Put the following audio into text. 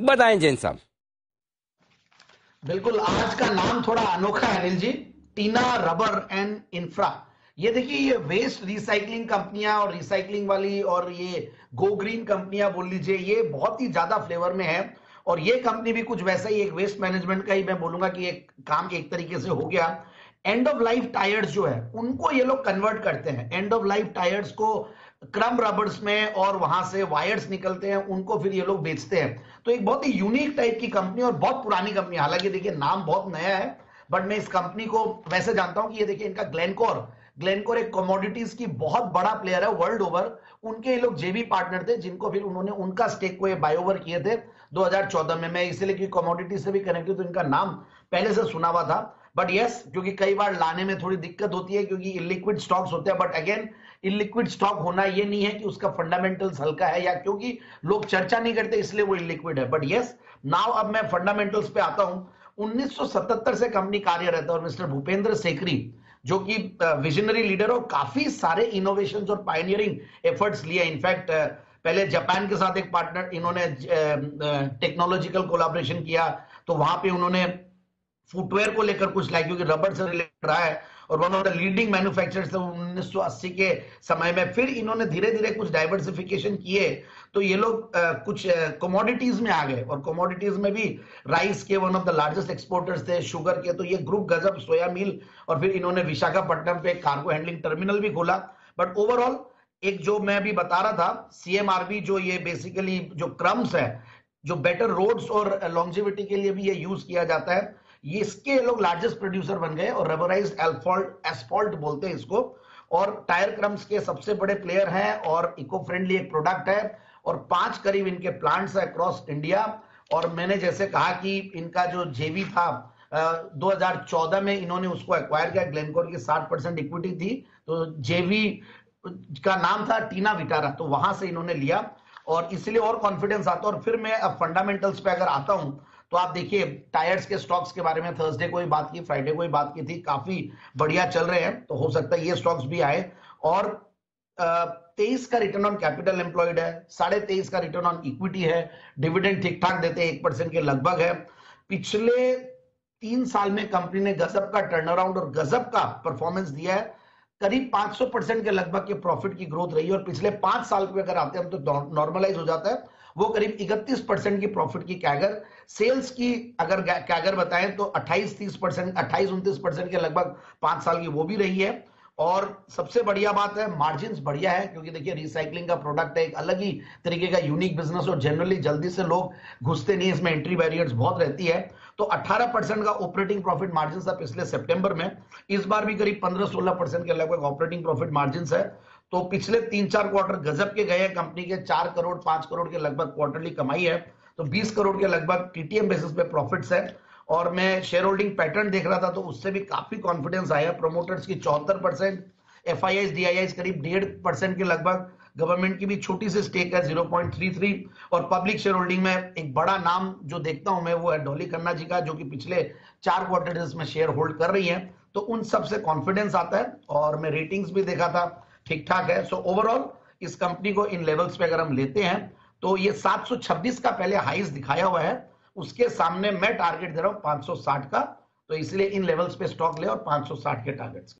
बताएं जैन साहब। बिल्कुल, आज का नाम थोड़ा अनोखा है अनिल जी। टीना रबर एंड इंफ्रा। ये देखिए, ये वेस्ट रिसाइकलिंग कंपनियां और रिसाइकलिंग वाली और ये गो ग्रीन कंपनियां बोल लीजिए, ये बहुत ही ज्यादा फ्लेवर में है। और ये कंपनी भी कुछ वैसा ही एक वेस्ट मैनेजमेंट का ही मैं बोलूंगा कि एक काम एक तरीके से हो गया। एंड ऑफ लाइफ टायर्स जो है उनको ये लोग कन्वर्ट करते हैं, एंड ऑफ लाइफ टायर्स को क्रम रबर्स में, और वहां से वायर्स निकलते हैं, उनको फिर ये लोग बेचते हैं। तो एक बहुत ही यूनिक टाइप की कंपनी और बहुत पुरानी कंपनी, हालांकि देखिए नाम बहुत नया है, बट मैं इस कंपनी को वैसे जानता हूं कि ये देखिए इनका ग्लेनकोर, ग्लेनकोर एक कमोडिटीज की बहुत बड़ा प्लेयर है वर्ल्ड ओवर। उनके ये लोग जेबी पार्टनर थे, जिनको फिर उन्होंने उनका स्टेक को ये बाय ओवर किए थे 2014 में। मैं इसलिए कि कमोडिटी से भी कनेक्टेड, तो इनका नाम पहले से सुना हुआ था। बट यस, क्योंकि कई बार लाने में थोड़ी दिक्कत होती है क्योंकि इलिक्विड स्टॉक्स होते हैं। बट अगेन, इलिक्विड स्टॉक होना ये नहीं है कि उसका फंडामेंटल्स हल्का है या क्योंकि लोग चर्चा नहीं करते इसलिए वो इलिक्विड है। बट यस, नाउ अब मैं फंडामेंटल्स पे आता हूं। 1977 से कंपनी कार्यरत है और मिस्टर भूपेंद्र सेकरी, जो कि विजनरी लीडर और काफी सारे इनोवेशंस और पायनियरिंग एफर्ट्स लिए। इनफैक्ट पहले जापान के साथ एक पार्टनर इन्होंने टेक्नोलॉजिकल कोलैबोरेशन किया, तो वहां पे उन्होंने फुटवेयर को लेकर कुछ लाया क्योंकि रबर से रिलेटेड रहा है और one of the leading manufacturers थे 1980 के समय में। फिर इन्होंने धीरे धीरे कुछ डाइवर्सिफिकेशन किए, तो ये लोग कुछ कमोडिटीज में आ गए, और कमोडिटीज में भी राइस के one of the largest exporters थे, शुगर के, तो ये ग्रुप गजब, सोया मिल, और फिर इन्होंने विशाखापट्टनम पे कार्गो हैंडलिंग टर्मिनल भी खोला। बट ओवरऑल एक जो मैं अभी बता रहा था, सीएमआरबी, जो ये बेसिकली जो क्रम्स है, जो बेटर रोड्स और लॉन्जिविटी के लिए भी ये यूज किया जाता है, ये इसके लोग लार्जेस्ट प्रोड्यूसर बन गए और रबराइज्ड एस्फॉल्ट बोलते हैं इसको, और टायर क्रम्स के सबसे बड़े प्लेयर हैं, और इको फ्रेंडली एक प्रोडक्ट है, और 5 करीब इनके प्लांट्स है अक्रॉस इंडिया। और मैंने जैसे कहा कि इनका जो जेवी था 2014 में इन्होंने उसको एक्वायर किया, ग्लेनकोर की 60% इक्विटी थी, तो जेवी का नाम था टीना विटारा, तो वहां से इन्होंने लिया और इसलिए और कॉन्फिडेंस आता है। और फिर मैं अब फंडामेंटल्स पे अगर आता हूं, तो आप देखिए टायर्स के स्टॉक्स के बारे में थर्सडे को ही बात की, फ्राइडे को ही बात की थी, काफी बढ़िया चल रहे हैं, तो हो सकता है ये स्टॉक्स भी आए। और 23 का रिटर्न ऑन कैपिटल एम्प्लॉयड है, 23.5 का रिटर्न ऑन इक्विटी है, डिविडेंड ठीक ठाक देते हैं, 1% के लगभग है। पिछले 3 साल में कंपनी ने गजब का टर्न अराउंड और गजब का परफॉर्मेंस दिया है, करीब 500% के लगभग के प्रॉफिट की ग्रोथ रही है। और पिछले 5 साल पे अगर आते हैं हम तो नॉर्मलाइज हो जाता है, वो करीब 31% की प्रॉफिट की कैगर। सेल्स की अगर कैगर बताएं तो 28-30%, 28-29% के लगभग 5 साल की वो भी रही है। और सबसे बढ़िया बात है, मार्जिन्स बढ़िया है, क्योंकि देखिए रिसाइकलिंग का प्रोडक्ट है, एक अलग ही तरीके का यूनिक बिजनेस, और जनरली जल्दी से लोग घुसते नहीं, इसमें एंट्री बैरियर्स बहुत रहती है। तो 18% का ऑपरेटिंग प्रॉफिट मार्जिन था पिछले सितंबर में, इस बार भी करीब 15-16% के लगभग ऑपरेटिंग प्रॉफिट मार्जिन है। तो पिछले 3-4 क्वार्टर गजब के गए हैं, कंपनी के 4 करोड़ 5 करोड़ के लगभग क्वार्टरली कमाई है, तो 20 करोड़ के लगभग टीटीएम बेसिस पे प्रॉफिट्स है। और मैं शेयर होल्डिंग पैटर्न देख रहा था तो उससे भी काफी कॉन्फिडेंस आया। प्रोमोटर्स की 74%, एफआईआईज डीआईआईज करीब 1.5% के लगभग, गवर्नमेंट की भी छोटी सी स्टेक है 0.33, और पब्लिक शेयर होल्डिंग में एक बड़ा नाम जो देखता हूं मैं वो है डॉली खन्ना जी का, जो कि पिछले 4 क्वार्टर्स में शेयर होल्ड कर रही है, तो उन सबसे कॉन्फिडेंस आता है। और मैं रेटिंग्स भी देखा था, ठीक ठाक है। सो ओवरऑल इस कंपनी को इन लेवल्स पे अगर हम लेते हैं तो ये 726 का पहले हाईस दिखाया हुआ है, उसके सामने मैं टारगेट दे रहा हूं 560 का, तो इसलिए इन लेवल्स पे स्टॉक ले और 560 के टारगेट्स।